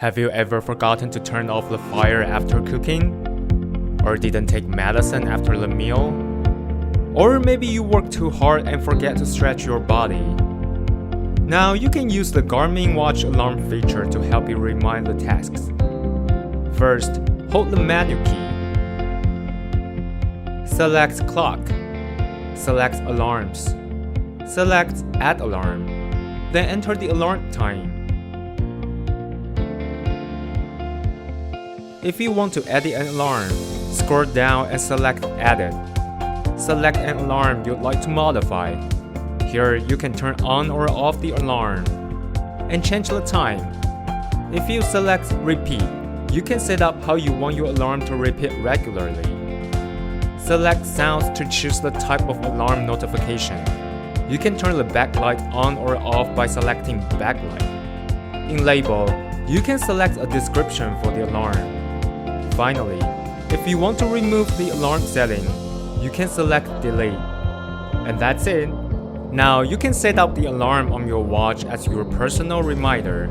Have you ever forgotten to turn off the fire after cooking? Or didn't take medicine after the meal? Or maybe you work too hard and forget to stretch your body. Now you can use the Garmin watch alarm feature to help you remind the tasks. First, hold the menu key. Select Clock. Select Alarms. Select Add Alarm. Then enter the alarm time. If you want to edit an alarm, scroll down and select Edit. Select an alarm you'd like to modify. Here you can turn on or off the alarm and change the time. If you select Repeat, you can set up how you want your alarm to repeat regularly. Select Sounds to choose the type of alarm notification. You can turn the backlight on or off by selecting Backlight. In Label, you can select a description for the alarm. Finally, if you want to remove the alarm setting, you can select Delete. And that's it. Now you can set up the alarm on your watch as your personal reminder.